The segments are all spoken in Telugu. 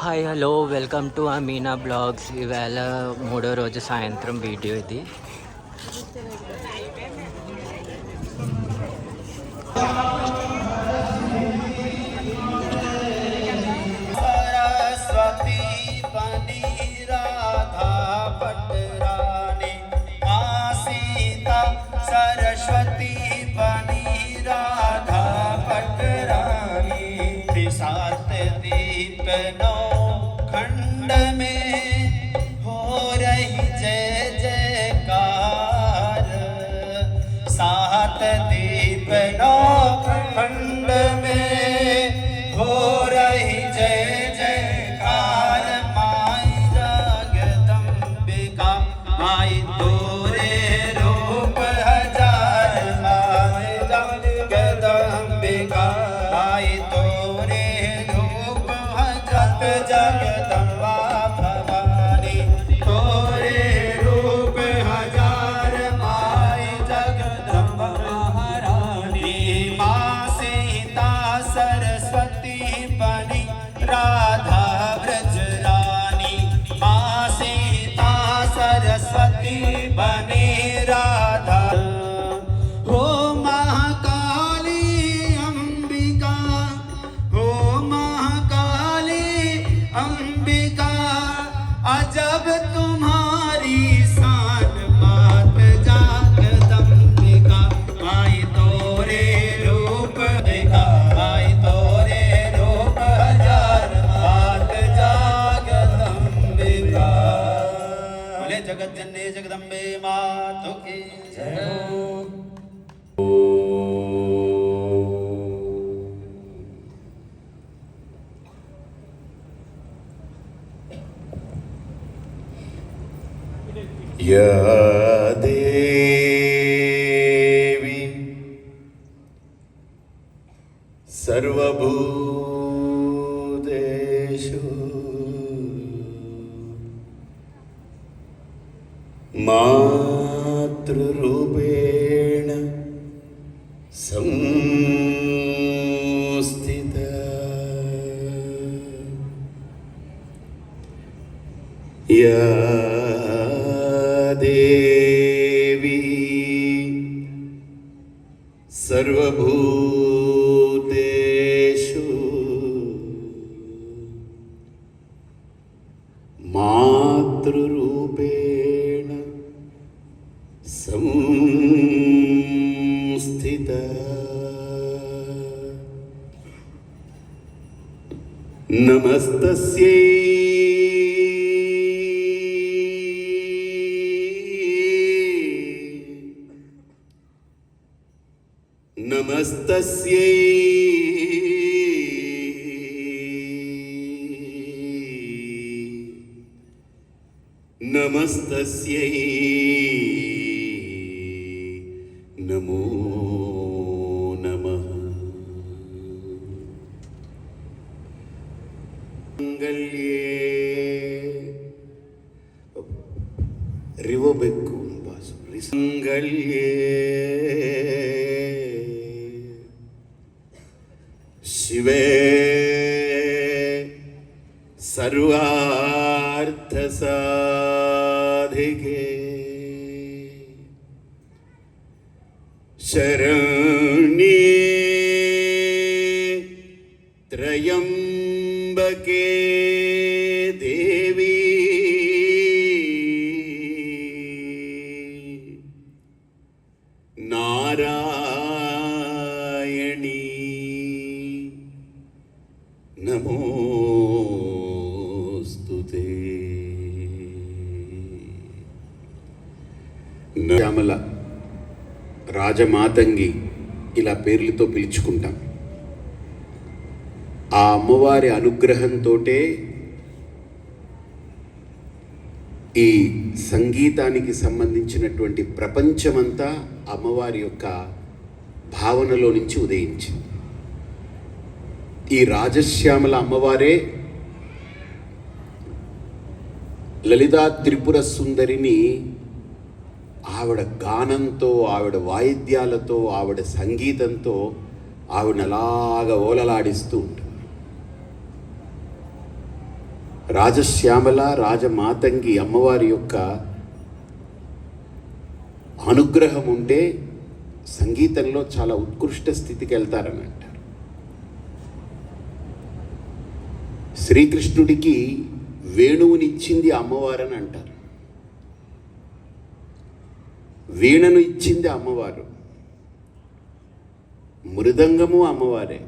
Hi hello welcome to Ameena blogs. ఇవాళ మూడో రోజు సాయంత్రం వీడియో ఇది. सरस्वती बनी राधा पटरानी, सात दीप नौ खंड में हो रही जय जयकार। सात दीप नौ खंड में हो रही जय जयकार। माई जगदम्बिका माई तोरे रूप हजार। माई जगदम्बिका माई तोरे रूप हजार। जगदम्बा भवानी तोरे रूप हजार। माई जगदम्बा महारानी। माँ सीता सरस्वती बनी राधा ब्रज रानी। माँ सीता सरस्वती बनी राधा। हो महाकाली अंबिका, हो महाकाली अंबिका, अजब तुम्हारी शान मात जगदम्बिका। माई तोरे रूप देखा, माई तोरे रूप हजार। मात जगदम्बिका। बोले जगत जननी जगदम्बे मातु की जय हो। या देवी सर्वभूतेषु मातृरूपेण संस्थिता। या देवी सर्वभूतेषु मातृरूपेण संस्थिता। नमस्तस्यै नमस्तस्यै नमस्तस्यै नमो नमः। मंगल्ये रिवोबेक्कु बासु मंगल्ये शिवे सर्वार्थसाधिके शरण्ये त्र्यंबके देवी नारायणी नमोस्तुते। శ్యామల రాజమాతంగి ఇలా పేర్లతో పిలుచుకుంటాం. ఆ అమ్మవారి అనుగ్రహంతోటే ఈ సంగీతానికి సంబంధించినటువంటి ప్రపంచమంతా అమ్మవారి యొక్క భావనలో నుంచి ఉదయించింది. ఈ రాజశ్యామల అమ్మవారే లలితా త్రిపుర సుందరిని ఆవిడ గానంతో, ఆవిడ వాయిద్యాలతో, ఆవిడ సంగీతంతో ఆవిడని అలాగా ఓలలాడిస్తూ ఉంటుంది. రాజశ్యామల రాజమాతంగి అమ్మవారి యొక్క అనుగ్రహం ఉంటే సంగీతంలో చాలా ఉత్కృష్ట స్థితికి వెళ్తారని అంటారు. శ్రీకృష్ణుడికి వేణువునిచ్చింది అమ్మవారని అంటారు. వీణను ఇచ్చింది అమ్మవారు, మృదంగము అమ్మవారే.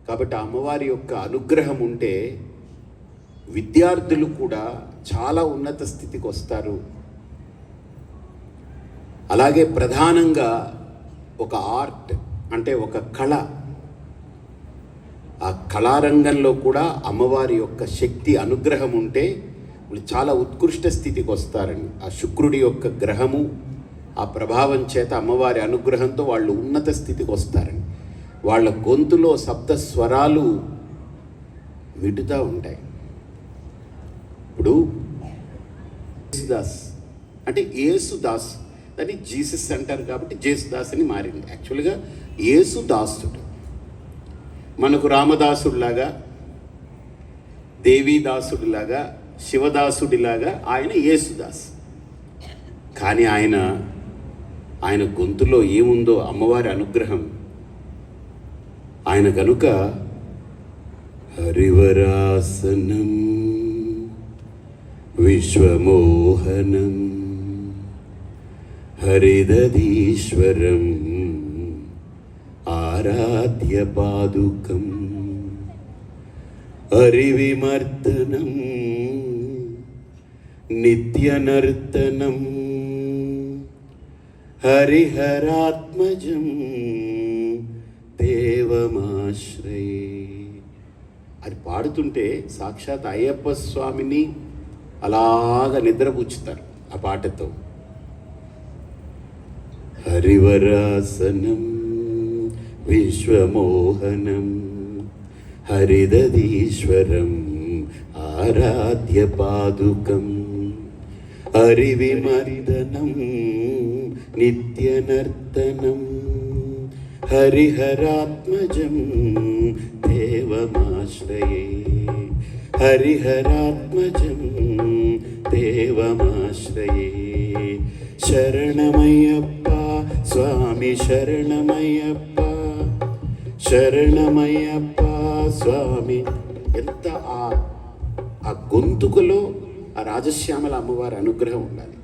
కాబట్టి అమ్మవారి యొక్క అనుగ్రహం ఉంటే విద్యార్థులు కూడా చాలా ఉన్నత స్థితికి వస్తారు. అలాగే ప్రధానంగా ఒక ఆర్ట్ అంటే ఒక కళ, ఆ కళారంగంలో కూడా అమ్మవారి యొక్క శక్తి అనుగ్రహం ఉంటే వాళ్ళు చాలా ఉత్కృష్ట స్థితికి వస్తారని. ఆ శుక్రుడి యొక్క గ్రహము ఆ ప్రభావం చేత అమ్మవారి అనుగ్రహంతో వాళ్ళు ఉన్నత స్థితికి వస్తారని. వాళ్ళ గొంతులో సప్త స్వరాలు మిటుతూ ఉంటాయి. ఇప్పుడు యేసుదాస్ అంటే యేసుదాస్, దాన్ని జీసస్ అంటారు కాబట్టి జేసుదాస్ అని మారింది. యాక్చువల్గా యేసుదాసుడు. మనకు రామదాసుడిలాగా, దేవీదాసుడిలాగా, శివదాసుడిలాగా ఆయన యేసుదాస్. కానీ ఆయన గొంతులో ఏముందో అమ్మవారి అనుగ్రహం. ఆయన కనుక హరివరాసనం విశ్వమోహనం హరిదధీశ్వరం ఆరాధ్య పాదుకం హరివిమర్దనం నిత్యనర్తనం హరిహరాత్మజం దేవమాశ్రయే. అది పాడుతుంటే సాక్షాత్ అయ్యప్ప స్వామిని అలాగా నిద్రపుచ్చుతారు ఆ పాటతో. హరివరాసనం విశ్వమోహనం హరిదధీశ్వరం ఆరాధ్య పాదుకం హరివిమర్దనం నిత్యనర్తనం హరిహరాత్మజం దేవమాశ్రయే హరిహరాత్మజం దేవమాశ్రయే. శరణమయ్యప్ప స్వామి శరణమయ్యప్ప శరణమయ్యప్ప స్వామి. ఎంత ఆ గొంతుకులో ఆ రాజశ్యామల అమ్మవారి అనుగ్రహం ఉండాలి.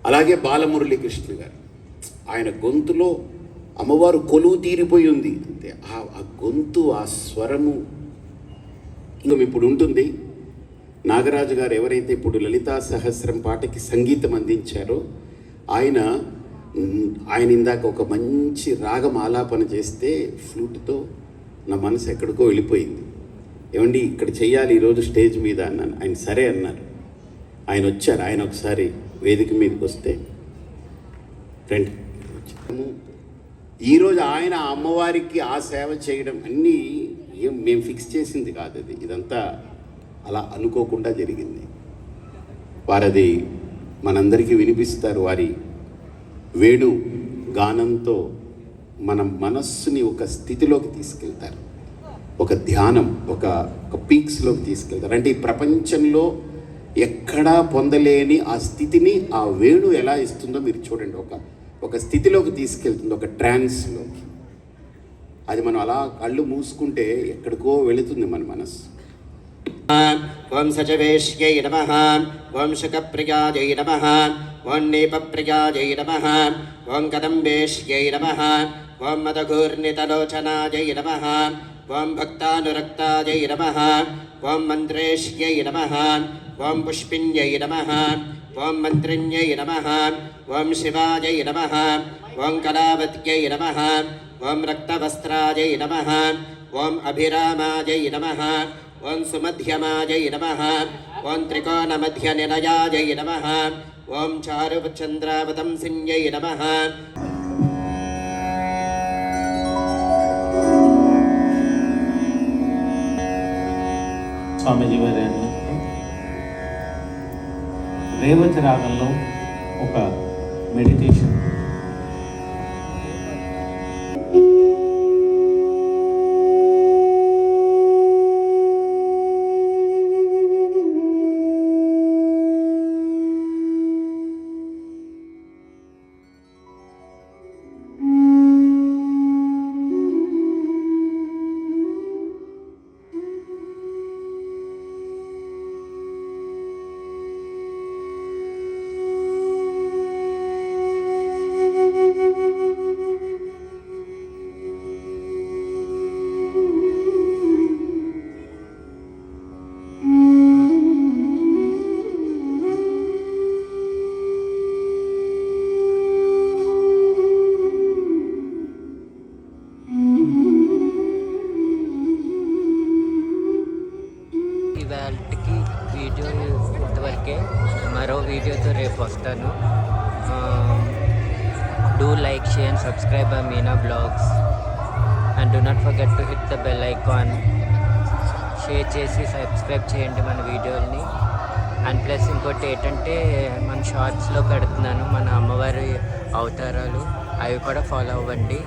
అలాగే బాలమురళీకృష్ణ గారు, ఆయన గొంతులో అమ్మవారు కొలువు తీరిపోయి ఉంది. అంతే ఆ గొంతు, ఆ స్వరము ఇంకా ఇప్పుడు ఉంటుంది. నాగరాజు గారు ఎవరైతే ఇప్పుడు లలితా సహస్రం పాటకి సంగీతం అందించారో ఆయన ఇందాక ఒక మంచి రాగం ఆలాపన చేస్తే ఫ్లూట్తో నా మనసు ఎక్కడికో వెళ్ళిపోయింది. ఏమండి ఇక్కడ చెయ్యాలి ఈరోజు స్టేజ్ మీద అన్నాను. ఆయన సరే అన్నారు. ఆయన వచ్చారు. ఆయన ఒకసారి వేదిక మీదకి వస్తే రండి. ఈరోజు ఆయన అమ్మవారికి ఆ సేవ చేయడం అన్నీ మేము ఫిక్స్ చేసింది కాదు. ఇదంతా అలా అనుకోకుండా జరిగింది. వారది మనందరికీ వినిపిస్తారు. వారి వేణు గానంతో మన మనస్సుని ఒక స్థితిలోకి తీసుకెళ్తారు, ఒక ధ్యానం, ఒక పీక్స్లోకి తీసుకెళ్తారు. అంటే ఈ ప్రపంచంలో ఎక్కడా పొందలేని ఆ స్థితిని ఆ వేణు ఎలా ఇస్తుందో మీరు చూడండి. ఒక స్థితిలోకి తీసుకెళ్తుంది, ఒక ట్రాన్స్లోకి. అది మనం అలా కళ్ళు మూసుకుంటే ఎక్కడికో వెళుతుంది మన మనస్సు. ఓం సచవేశ్యై నమః, ఓం శుకప్రియాయై నమః, ఓం నీపప్రియాయై నమః, ఓం కదంబేశ్యై నమః, ఓం మదఘూర్ణితలోచనాయై నమః, ఓం భక్తానురక్తాయై నమః, ఓం మంత్రేశ్యై నమః, ఓం పుష్పిన్యై నమః, ఓం మంత్రిణ్యై నమః, ఓం శివాయై నమః, ఓం కళావత్యై నమః, ఓం రక్తవస్త్రాయై నమః, ఓం అభిరామాయై నమః, ఓం సుమధ్యమాయై నమః, ఓం త్రికోణమధ్యనిలయాయై నమః, ఓం చారుచంద్రావతంసిన్యై నమః. స్వామీజీ వారి రేవతి రాగంలో ఒక మెడిటేషన్. ఇవాళకి వీడియో ఇంతవరకే. మరో వీడియోతో రేపు వస్తాను. Do like, share and subscribe Meena blogs and do not forget to hit the bell icon. Share చేసి సబ్స్క్రైబ్ చేయండి మన వీడియోని. అండ్ ప్లస్ ఇంకోటి ఏంటంటే మన షార్ట్స్లో పెడుతున్నాను మన అమ్మవారి అవతారాలు, అవి కూడా ఫాలో అవ్వండి.